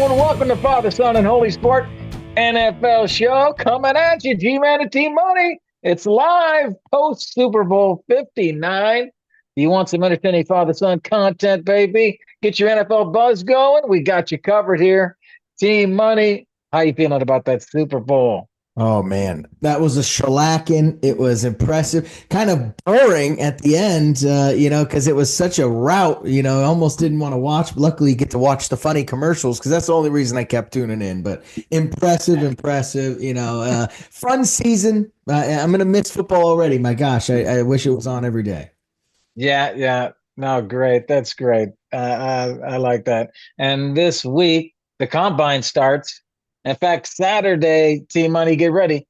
everyone. Welcome to Father, Son, and Holy Sport NFL show coming at you. G-Man and T-Money. It's live post Super Bowl 59. If you want some entertaining Father, Son content, baby, get your NFL buzz going. We got you covered here. T-Money, how you feeling about that Super Bowl? Oh man, that was a shellacking. It was impressive, kind of boring at the end, because it was such a rout. I almost didn't want to watch. Luckily, you get to watch the funny commercials because that's the only reason I kept tuning in. But impressive. Fun season. I'm gonna miss football already. My gosh, I wish it was on every day. Yeah. No, great. That's great. I like that. And this week, the combine starts. In fact, Saturday, Team Money, get ready.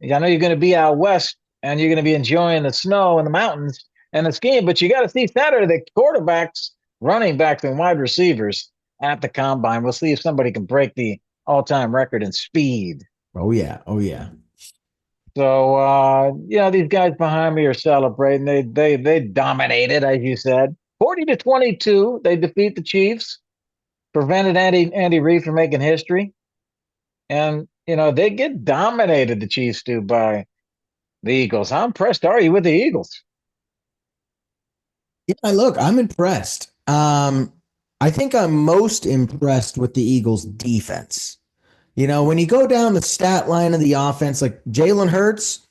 I know you're going to be out west and you're going to be enjoying the snow and the mountains and the skiing, but you got to see Saturday the quarterbacks, running backs, and wide receivers at the combine. We'll see if somebody can break the all-time record in speed. Oh yeah. So these guys behind me are celebrating. They dominated, as you said, 40-22. They defeat the Chiefs, prevented Andy Reid from making history. And, they get dominated, the Chiefs do, by the Eagles. How impressed are you with the Eagles? Yeah, look, I'm impressed. I think I'm most impressed with the Eagles' defense. When you go down the stat line of the offense, like Jalen Hurts,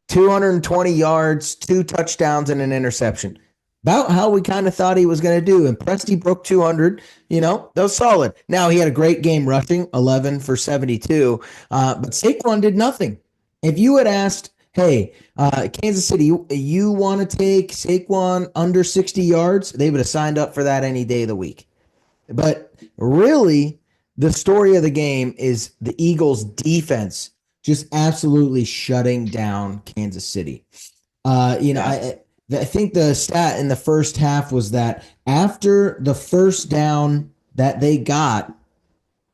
220 yards, 2 touchdowns, and an interception. About how we kind of thought he was going to do. And Presty broke 200. That was solid. Now, he had a great game rushing, 11 for 72. But Saquon did nothing. If you had asked, hey, Kansas City, you want to take Saquon under 60 yards, they would have signed up for that any day of the week. But really, the story of the game is the Eagles' defense just absolutely shutting down Kansas City. I think the stat in the first half was that after the first down that they got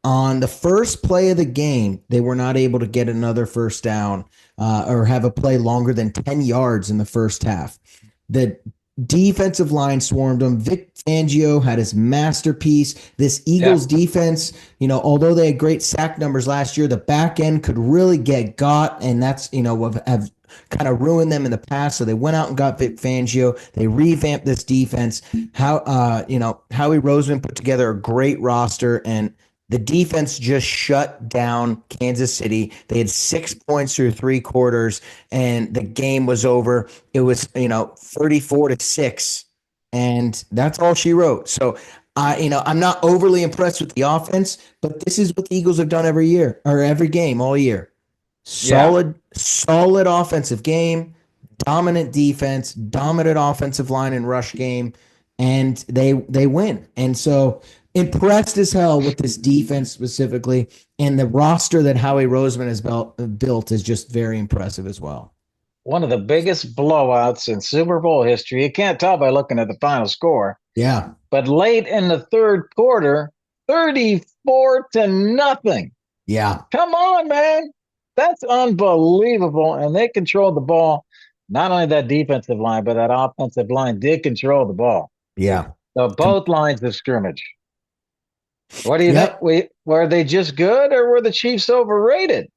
on the first play of the game, they were not able to get another first down or have a play longer than 10 yards in the first half. The defensive line swarmed them. Vic Fangio had his masterpiece. This Eagles defense, although they had great sack numbers last year, the back end could really get got, and that's, have kind of ruined them in the past. So they went out and got Vic Fangio. They revamped this defense. Howie Roseman put together a great roster, and the defense just shut down Kansas City. They had 6 points through 3 quarters, and the game was over. It was, 34-6, and that's all she wrote. So, I'm not overly impressed with the offense, but this is what the Eagles have done every year or every game all year. Solid offensive game, dominant defense, dominant offensive line and rush game, and they win. And so impressed as hell with this defense specifically, and the roster that Howie Roseman has built is just very impressive as well. One of the biggest blowouts in Super Bowl history. You can't tell by looking at the final score. Yeah. But late in the third quarter, 34-0. Yeah. Come on, man. That's unbelievable. And they controlled the ball. Not only that defensive line, but that offensive line did control the ball. Yeah. So both lines of scrimmage. What do you think? Were they just good, or were the Chiefs overrated?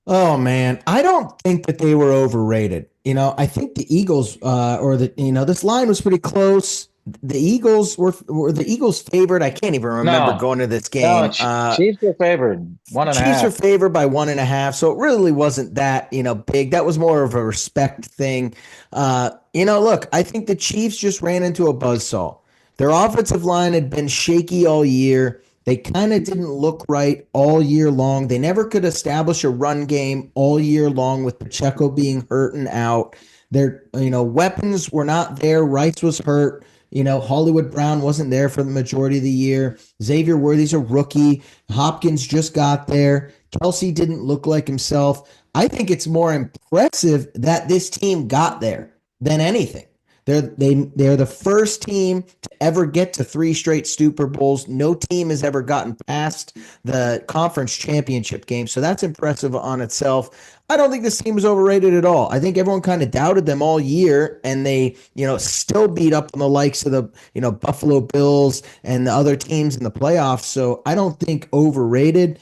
Oh man, I don't think that they were overrated. I think the Eagles, this line was pretty close. The Eagles were the Eagles favored. I can't even remember going to this game. Chiefs were favored 1.5. Chiefs were favored by 1.5, so it really wasn't that big. That was more of a respect thing. Look, I think the Chiefs just ran into a buzzsaw. Their offensive line had been shaky all year. They kind of didn't look right all year long. They never could establish a run game all year long with Pacheco being hurt and out. Their weapons were not there. Rice was hurt. Hollywood Brown wasn't there for the majority of the year. Xavier Worthy's a rookie. Hopkins just got there. Kelce didn't look like himself. I think it's more impressive that this team got there than anything. They're the first team to ever get to three straight Super Bowls. No team has ever gotten past the conference championship game. So that's impressive on itself. I don't think this team is overrated at all. I think everyone kind of doubted them all year, and they, still beat up on the likes of the, Buffalo Bills and the other teams in the playoffs. So I don't think overrated.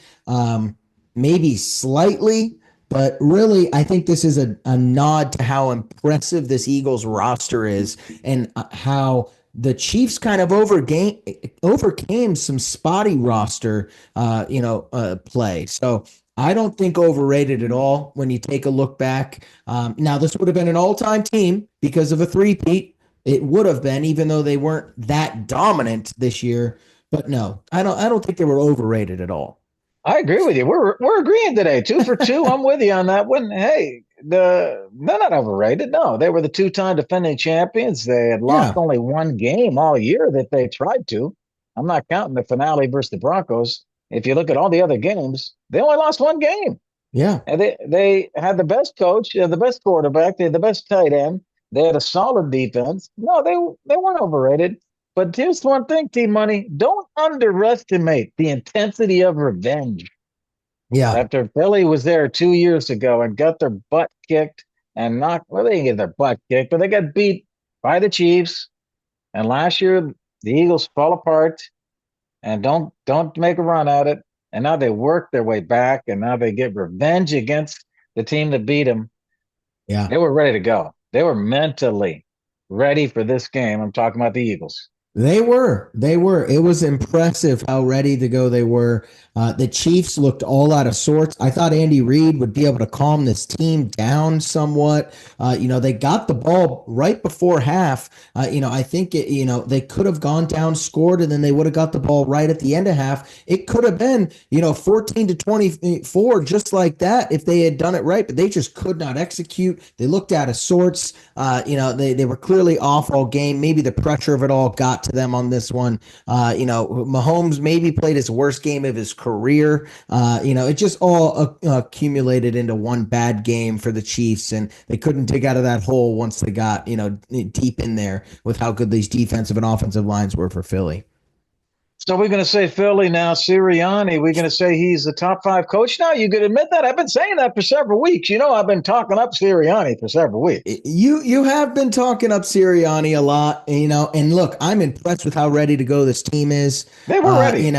Maybe slightly, but really, I think this is a nod to how impressive this Eagles roster is and how the Chiefs kind of overcame some spotty roster, play. So I don't think overrated at all when you take a look back. Now, this would have been an all-time team because of a three-peat. It would have been, even though they weren't that dominant this year. But no, I don't think they were overrated at all. I agree with you. We're agreeing today, 2 for 2. I'm with you on that one. Hey, they're not overrated. No, they were the two-time defending champions. They had lost Yeah, only one game all year that they tried to. I'm not counting the finale versus the Broncos. If you look at all the other games, they only lost one game. yeah. And they had the best coach, the best quarterback, they had the best tight end. They had a solid defense. No, they weren't overrated. But here's one thing, Team Money: don't underestimate the intensity of revenge. Yeah. After Philly was there 2 years ago and got their butt kicked and knocked, well, they didn't get their butt kicked, but they got beat by the Chiefs. And last year, the Eagles fell apart and don't make a run at it. And now they work their way back, and now they get revenge against the team that beat them. Yeah. They were ready to go. They were mentally ready for this game. I'm talking about the Eagles. They were. They were. It was impressive how ready to go they were. The Chiefs looked all out of sorts. I thought Andy Reid would be able to calm this team down somewhat. They got the ball right before half. I think they could have gone down, scored, and then they would have got the ball right at the end of half. It could have been, 14-24, just like that, if they had done it right. But they just could not execute. They looked out of sorts. They were clearly off all game. Maybe the pressure of it all got to them on this one. Mahomes maybe played his worst game of his career. It just all accumulated into one bad game for the Chiefs, and they couldn't dig out of that hole once they got, deep in there with how good these defensive and offensive lines were for Philly. So we're going to say Philly now, Sirianni. We're going to say he's the top five coach now. You could admit that. I've been saying that for several weeks. I've been talking up Sirianni for several weeks. You have been talking up Sirianni a lot, and look, I'm impressed with how ready to go this team is. They were ready.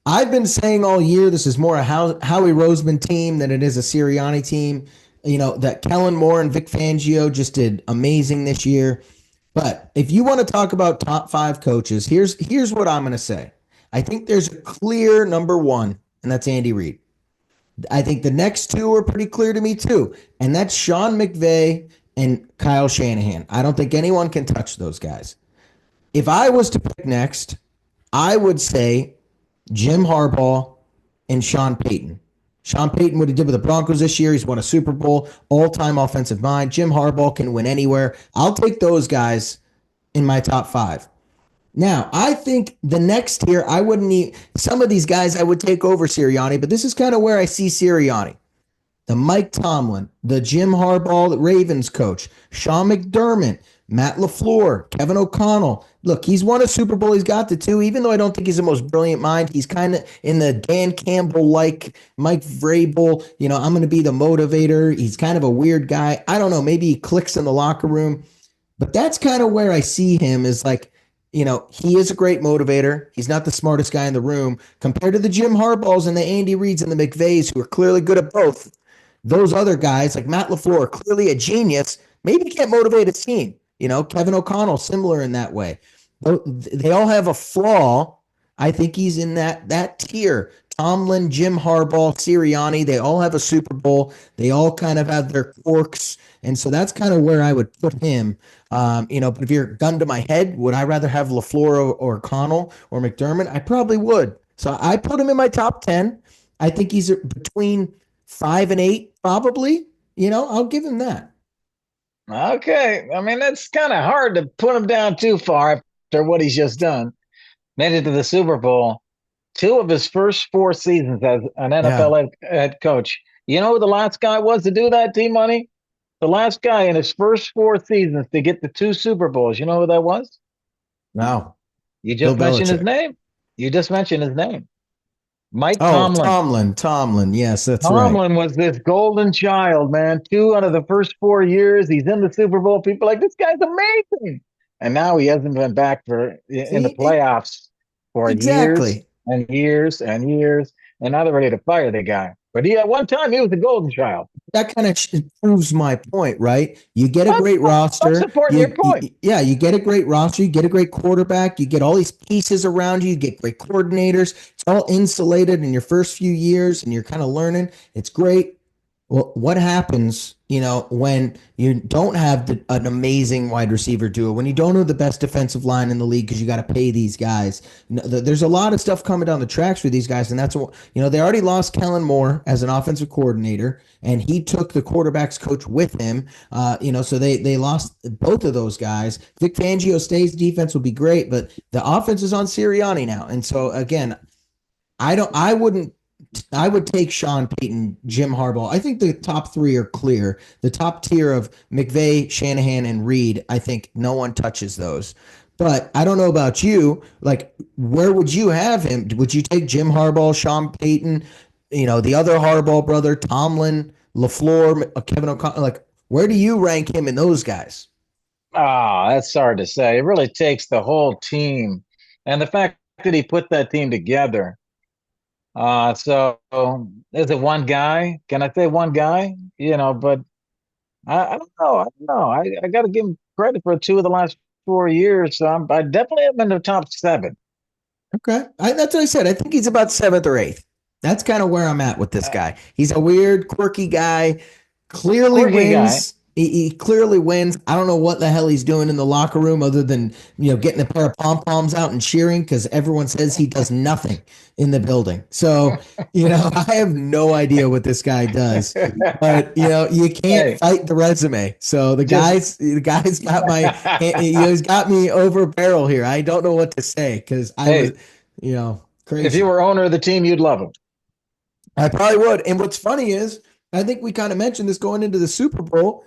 I've been saying all year this is more a Howie Roseman team than it is a Sirianni team. That Kellen Moore and Vic Fangio just did amazing this year. But if you want to talk about top five coaches, here's what I'm going to say. I think there's a clear number one, and that's Andy Reid. I think the next two are pretty clear to me too, and that's Sean McVay and Kyle Shanahan. I don't think anyone can touch those guys. If I was to pick next, I would say Jim Harbaugh and Sean Payton. Sean Payton, what he did with the Broncos this year, he's won a Super Bowl, all-time offensive mind. Jim Harbaugh can win anywhere. I'll take those guys in my top five. Now, I think the next tier, I wouldn't need some of these guys I would take over Sirianni, but this is kind of where I see Sirianni. The Mike Tomlin, the Jim Harbaugh, the Ravens coach, Sean McDermott, Matt LaFleur, Kevin O'Connell. Look, he's won a Super Bowl. He's got the two, even though I don't think he's the most brilliant mind. He's kind of in the Dan Campbell like Mike Vrabel. I'm going to be the motivator. He's kind of a weird guy. I don't know. Maybe he clicks in the locker room. But that's kind of where I see him is like, he is a great motivator. He's not the smartest guy in the room compared to the Jim Harbaughs and the Andy Reids and the McVays, who are clearly good at both. Those other guys, like Matt LaFleur, are clearly a genius. Maybe can't motivate a team. Kevin O'Connell, similar in that way. They all have a flaw. I think he's in that tier. Tomlin, Jim Harbaugh, Sirianni, they all have a Super Bowl. They all kind of have their quirks. And so that's kind of where I would put him. But if you're gun to my head, would I rather have LaFleur or Connell or McDermott? I probably would. So I put him in my top 10. I think he's between 5 and 8, probably. I'll give him that. Okay. I mean, that's kind of hard to put him down too far after what he's just done. Made it to the Super Bowl. Two of his first 4 seasons as an Yeah. NFL head coach. You know who the last guy was to do that, Team Money? The last guy in his first 4 seasons to get the two Super Bowls. You know who that was? Wow. You Bill just mentioned his Belichick. name. You just mentioned his name. Mike Oh, Tomlin. Tomlin. Yes, that's right. Tomlin was this golden child, man. Two out of the first 4 years, he's in the Super Bowl. People are like, this guy's amazing. And now he hasn't been back for in the See, playoffs for years exactly. and years and years. And now they're ready to fire the guy. But he at one time he was the golden child. That kind of proves my point, right? You get a I'm, great I'm roster. supporting your point. Yeah, you get a great roster. You get a great quarterback. You get all these pieces around you. You get great coordinators. It's all insulated in your first few years, and you're kind of learning. It's great. Well, what happens, when you don't have an amazing wide receiver duo, when you don't have the best defensive line in the league because you got to pay these guys? There's a lot of stuff coming down the tracks for these guys, and that's what they already lost Kellen Moore as an offensive coordinator, and he took the quarterbacks coach with him. So they lost both of those guys. Vic Fangio stays, defense will be great, but the offense is on Sirianni now, and so again, I wouldn't I would take Sean Payton, Jim Harbaugh. I think the top three are clear. The top tier of McVay, Shanahan, and Reed, I think no one touches those. But I don't know about you. Like, where would you have him? Would you take Jim Harbaugh, Sean Payton, the other Harbaugh brother, Tomlin, LaFleur, Kevin O'Connell? Like, where do you rank him in those guys? Ah, that's hard to say. It really takes the whole team. And the fact that he put that team together. So is it one guy? Can I say one guy? But I don't know. I don't know. I got to give him credit for 2 of the last 4 years. So I definitely am in the top seven. Okay. That's what I said. I think he's about seventh or eighth. That's kind of where I'm at with this Uh, guy. He's a weird, quirky guy. Clearly Quirky guy. wins. He clearly wins. I don't know what the hell he's doing in the locker room other than getting a pair of pom poms out and cheering because everyone says he does nothing in the building. So I have no idea what this guy does. But you can't Hey, fight the resume. So the just guy's got he's got me over barrel here. I don't know what to say because I was hey, if you crazy. were owner of the team, you'd love him. I probably would. And what's funny is, I think we kind of mentioned this going into the Super Bowl.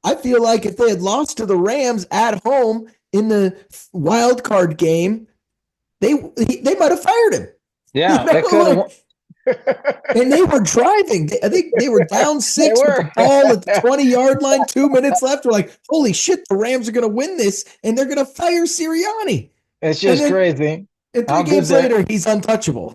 I feel like if they had lost to the Rams at home in the wild card game, they might have fired him. Yeah, they could have. Like, and they were driving. I think they were down They six with the were. ball at the 20-yard line, 2 minutes left. We're like, holy shit, the Rams are going to win this, and they're going to fire Sirianni. It's And just then crazy and three how good games that. later, he's untouchable.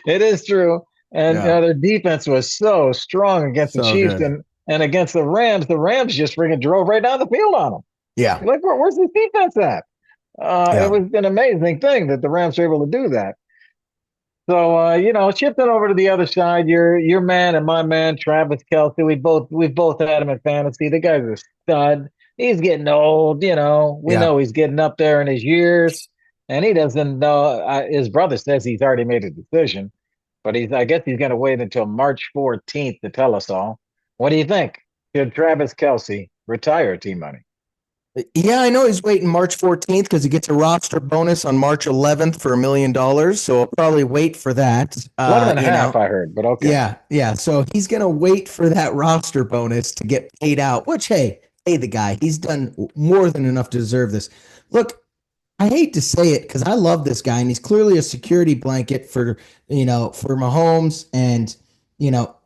It is true. And Yeah, their defense was so strong against the so Chiefs good. and against the Rams. The Rams just freaking drove right down the field on them. Yeah, You're like, where's the defense at? It yeah. was an amazing thing that the Rams were able to do that. So shifting over to the other side, your man and my man, Travis Kelce. We've both had him in fantasy. The guy's a stud. He's getting old, We Yeah. know he's getting up there in his years, and he doesn't know. His brother says he's already made a decision, but I guess he's going to wait until March 14th to tell us all. What do you think? Should Travis Kelce retire, T Money? Yeah, I know he's waiting March 14th because he gets a roster bonus on March 11th for $1 million. So I'll probably wait for that. 11 and a half, I heard, but okay. Yeah, yeah. So he's gonna wait for that roster bonus to get paid out. Which, hey, pay the guy. He's done more than enough to deserve this. Look, I hate to say it because I love this guy, and he's clearly a security blanket for Mahomes, and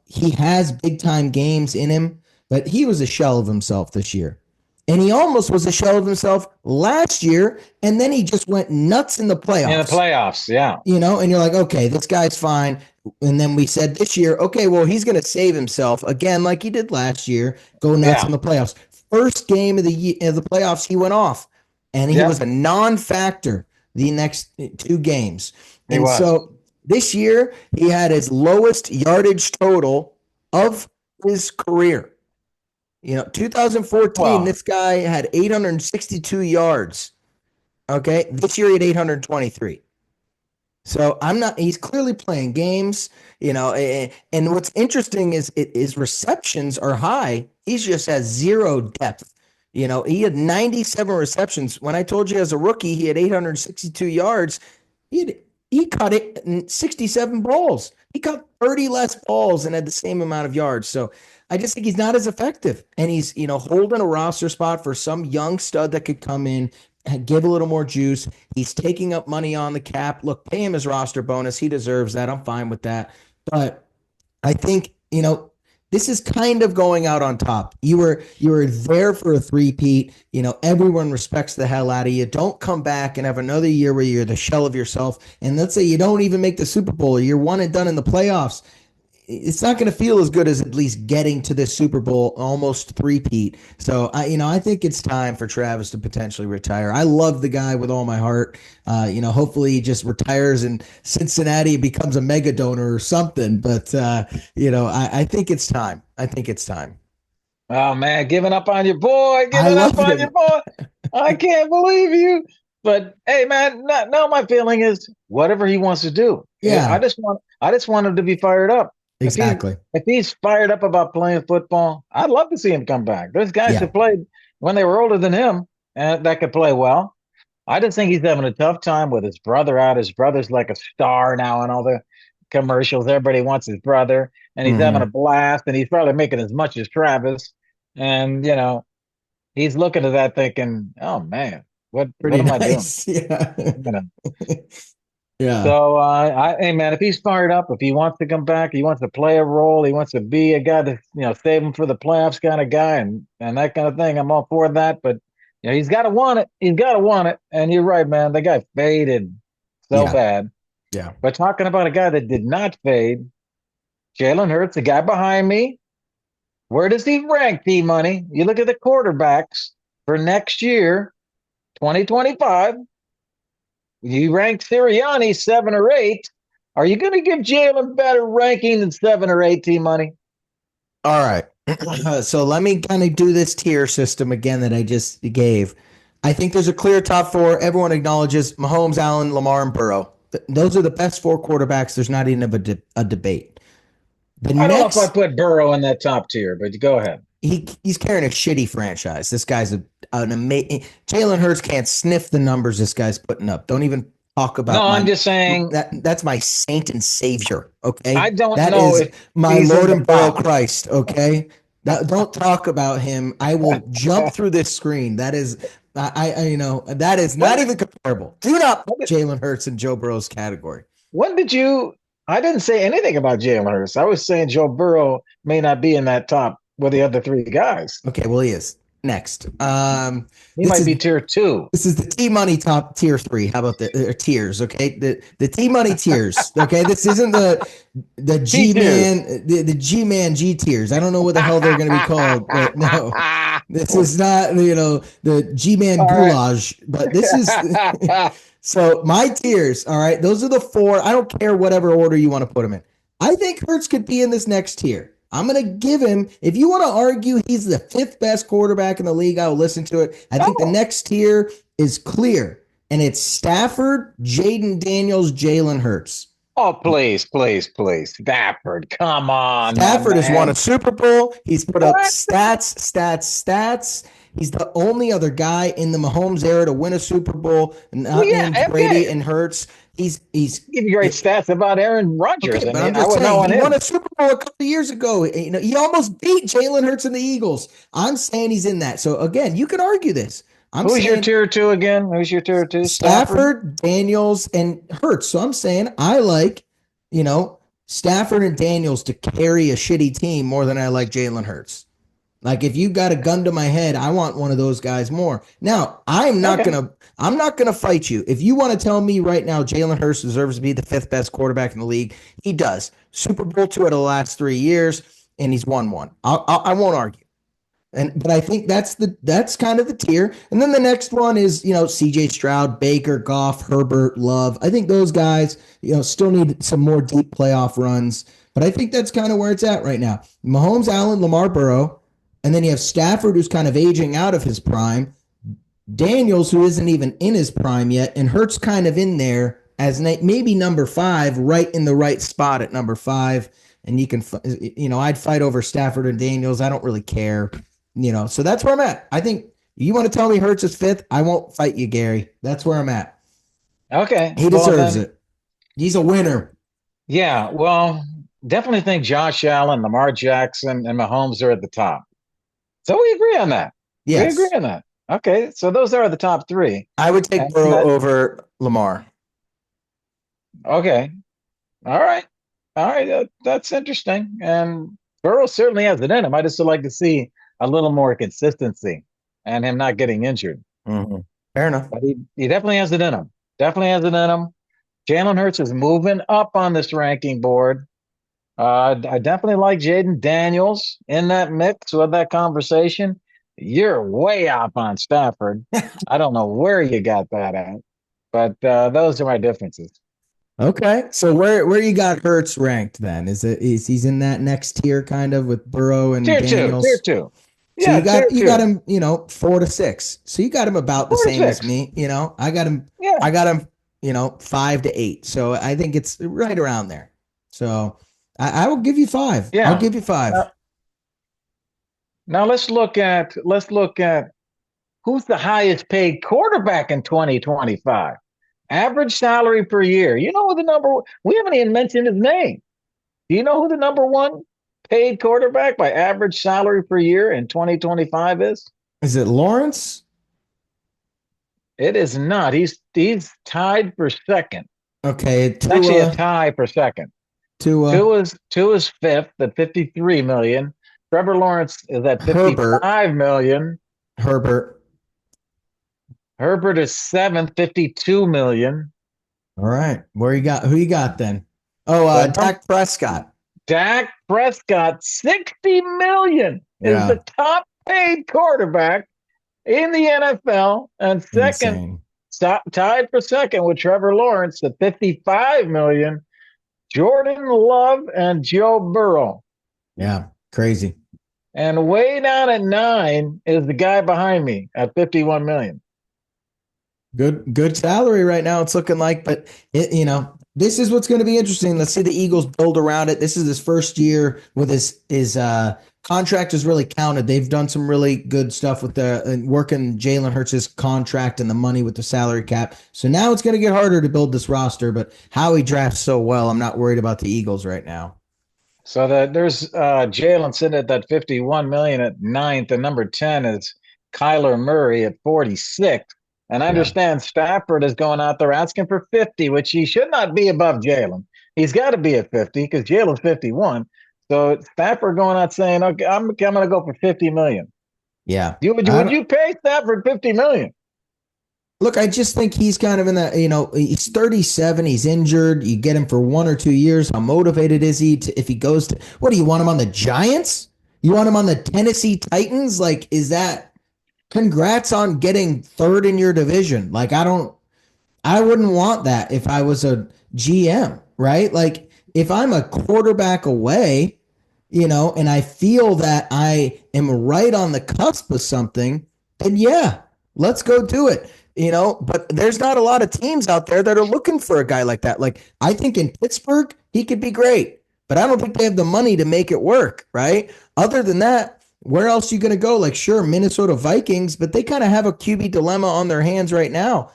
he has big time games in him, but he was a shell of himself this year. And he almost was a shell of himself last year, and then he just went nuts in the In the playoffs. playoffs, yeah. And you're like, okay, this guy's fine. And then we said this year, okay, well, he's going to save himself again, like he did last year, go nuts in Yeah. the playoffs. First game of the playoffs, he went off, and he was Yep. a non-factor the next two games. He And was. so this year, he had his lowest yardage total of his career. 2014, Well, this guy had 862 yards. Okay, this year he had 823. So he's clearly playing games, and what's interesting is his receptions are high. He just has zero depth. He had 97 receptions. When I told you as a rookie, he had 862 yards. He had he cut it in 67 balls. He cut 30 less balls and had the same amount of yards. So I just think he's not as effective. And he's, holding a roster spot for some young stud that could come in and give a little more juice. He's taking up money on the cap. Look, pay him his roster bonus. He deserves that. I'm fine with that. But I think, this is kind of going out on top. You were there for a three-peat. Everyone respects the hell out of you. Don't come back and have another year where you're the shell of yourself. And let's say you don't even make the Super Bowl, or you're one and done in the playoffs. It's not going to feel as good as at least getting to this Super Bowl almost three-peat. So I think it's time for Travis to potentially retire. I love the guy with all my heart. Hopefully he just retires in Cincinnati and becomes a mega donor or something. But I think it's time. I think it's time. Oh man, giving up on your boy, I giving up love on your him. boy. I can't believe you. But hey, man, now my feeling is whatever he wants to do. I Yeah, just want him to be fired up. If he exactly. if he's fired up about playing football, I'd love to see him come back. There's guys who Yeah, played when they were older than him and that could play well. I just think he's having a tough time with his brother out. His brother's like a star now in all the commercials. Everybody wants his brother, and he's having a hmm blast, and he's probably making as much as Travis. And he's looking at that thinking, "Oh man, what pretty am I doing?" nice. Yeah, You know. yeah, So, hey man, if he's fired up, if he wants to come back, he wants to play a role, he wants to be a guy to save him for the playoffs kind of guy, and that kind of thing. I'm all for that, but he's got to want it. He's got to want it. And you're right, man. The guy faded so yeah, bad. yeah. But talking about a guy that did not fade, Jalen Hurts, the guy behind me. Where does he rank, T Money? You look at the quarterbacks for next year, 2025. You rank Sirianni 7 or 8. Are you going to give Jalen better ranking than 7 or 8, T Money? All right. So let me kind of do this tier system again that I just gave. I think there's a clear top four. Everyone acknowledges Mahomes, Allen, Lamar, and Burrow. Those are the best four quarterbacks. There's not even a debate. The I don't know if I next, put Burrow in that top tier, but go ahead. he's carrying a shitty franchise. This guy's an amazing. Jalen Hurts can't sniff the numbers this guy's putting up. Don't even talk No, about I'm my just saying, that's my saint and savior. Okay, I don't that know is if my he's in Lord the and Bro top. Christ. Okay, don't talk about him. I will jump through this screen. That is, that is not when, even comparable. Do not put when, Jalen Hurts in Joe Burrow's category. when did you? I didn't say anything about Jalen Hurts. I was saying Joe Burrow may not be in that top with the other three guys. Okay, well he is next. He This might is be tier two. This is the T Money top tier three. How about the tiers? Okay, the T Money tiers. Okay, this isn't the T G tiers. Man the G Man G tiers. I don't know what the hell they're going to be called, but no, this is not the G Man All right. goulash. But this is so my tiers. All right, those are the four. I don't care whatever order you want to put them in. I think Hurts could be in this next tier. I'm going to give him, if you want to argue he's the fifth best quarterback in the league, I will listen to it. I think the Oh, next tier is clear, and it's Stafford, Jaden Daniels, Jalen Hurts. oh, please, please, please. Stafford, come on, my Stafford has won a man. Super Bowl. He's put up What? stats. He's the only other guy in the Mahomes era to win a Super Bowl, Well, not named yeah, Brady okay. and Hurts. He's Give you great stats about Aaron Rodgers. Okay, I but I'm mean, I just would know saying on he won him. a Super Bowl a couple of years ago. He almost beat Jalen Hurts and the Eagles. I'm saying he's in that. So again, you could argue this. I'm Who's your saying tier two again? Who's your tier two? Stafford? Stafford, Daniels, and Hurts. So I'm saying I like, you know, Stafford and Daniels to carry a shitty team more than I like Jalen Hurts. Like if you got a gun to my head, I want one of those guys more. Now, Okay. I'm not gonna fight you. If you want to tell me right now Jalen Hurts deserves to be the fifth best quarterback in the league, he does. Super Bowl two out of the last 3 years, and he's won one. I won't argue. But I think that's kind of the tier. And then the next one is C.J. Stroud, Baker, Goff, Herbert, Love. I think those guys still need some more deep playoff runs. But I think that's kind of where it's at right now. Mahomes, Allen, Lamar, Burrow, and then you have Stafford, who's kind of aging out of his prime. Daniels, who isn't even in his prime yet, and Hurts kind of in there as maybe number five, right in the right spot at number five. And you can, I'd fight over Stafford and Daniels. I don't really care. So that's where I'm at. I think you want to tell me Hurts is fifth. I won't fight you, Gary. That's where I'm at. Okay. He Well, deserves then it. He's a winner. Yeah, well, definitely think Josh Allen, Lamar Jackson, and Mahomes are at the top. So we agree on that. We agree Yes. on that. Okay, so those are the top three. I would take And Burrow that, over Lamar. okay, all right, all right, that's interesting. And Burrow certainly has it in him. I just would like to see a little more consistency and him not getting injured. Mm-hmm. Fair enough. But he definitely has it in him. Definitely has it in him. Jalen Hurts is moving up on this ranking board. I definitely like Jaden Daniels in that mix with that conversation. You're way off on Stafford. I don't know where you got that at, but those are my differences. Okay. So where you got Hurts ranked then? Is he's in that next tier kind of with Burrow and Tier two, tier Daniels? two. So Yeah, tier you got two. him, 4 to 6. So you got him about the Four to same as six. me. Yeah, I got him, 5 to 8. So I think it's right around there. So I will give you 5. I'll yeah. give you 5. Now, now let's look at who's the highest paid quarterback in 2025. Average salary per year. You know who the number? We haven't even mentioned his name. Do you know who the number one paid quarterback by average salary per year in 2025 is? Is it Lawrence? It is not. He's tied for second. Okay, It's actually a Tua, tie for second. Tua, Two is fifth at 53 million. Trevor Lawrence is at Herbert, 55 million. Herbert. Herbert is seventh, 52 million. All right. Who you got then? Oh, The num- Dak Prescott. Dak Prescott, 60 million is Yeah, the top paid quarterback in the NFL, and second, insane. tied for second with Trevor Lawrence at 55 million. Jordan Love and Joe Burrow. Yeah, crazy. And way down at nine is the guy behind me at 51 million. Good salary right now. It's looking like, but this is what's going to be interesting. Let's see the Eagles build around it. This is his first year with his contract is really counted. They've done some really good stuff with the working Jalen Hurts' contract and the money with the salary cap. So now it's going to get harder to build this roster. But how he drafts so well, I'm not worried about the Eagles right now. So there's Jalen sitting at that 51 million at ninth, and number 10 is Kyler Murray at 46. And I Yeah. understand Stafford is going out there asking for 50, which he should not be above Jalen. He's got to be at 50 because Jalen's 51. So Stafford going out saying, okay, I'm going to go for 50 million. Yeah. Would you pay Stafford 50 million? Look, I just think he's kind of in that, he's 37, he's injured. You get him for 1 or 2 years. How motivated is he if he goes to, what do you want him on the Giants? You want him on the Tennessee Titans? Like, is that, congrats on getting third in your division. Like, I wouldn't want that if I was a GM, right? Like, if I'm a quarterback away, and I feel that I am right on the cusp of something, then yeah, let's go do it. But there's not a lot of teams out there that are looking for a guy like that. Like, I think in Pittsburgh, he could be great, but I don't think they have the money to make it work, right? Other than that, where else are you going to go? Like, sure, Minnesota Vikings, but they kind of have a QB dilemma on their hands right now.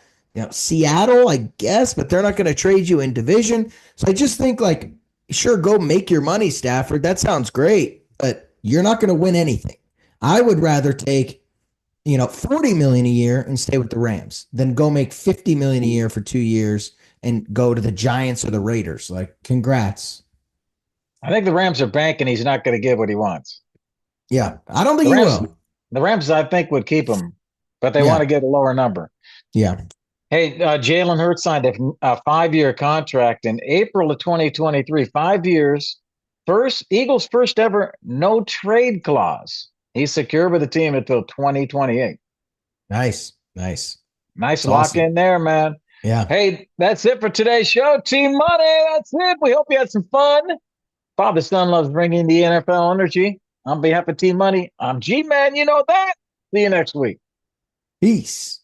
Seattle, I guess, but they're not going to trade you in division. So I just think, like, sure, go make your money, Stafford. That sounds great, but you're not going to win anything. I would rather take, 40 million a year and stay with the Rams than go make 50 million a year for 2 years and go to the Giants or the Raiders. Like, congrats. I think the Rams are banking he's not going to get what he wants. Yeah, I don't think The he Rams, will. the Rams, I think, would keep him, but they want Yeah, to get a lower number. yeah. Hey, Jalen Hurts signed a 5-year contract in April of 2023. 5 years. Eagles' first ever no trade clause. He's secure with the team until 2028. Nice, nice. Nice It's lock awesome. in there, man. Yeah. Hey, that's it for today's show. Team Money, that's it. We hope you had some fun. Father Son loves bringing the NFL energy. On behalf of Team Money, I'm G Man. You know that. See you next week. Peace.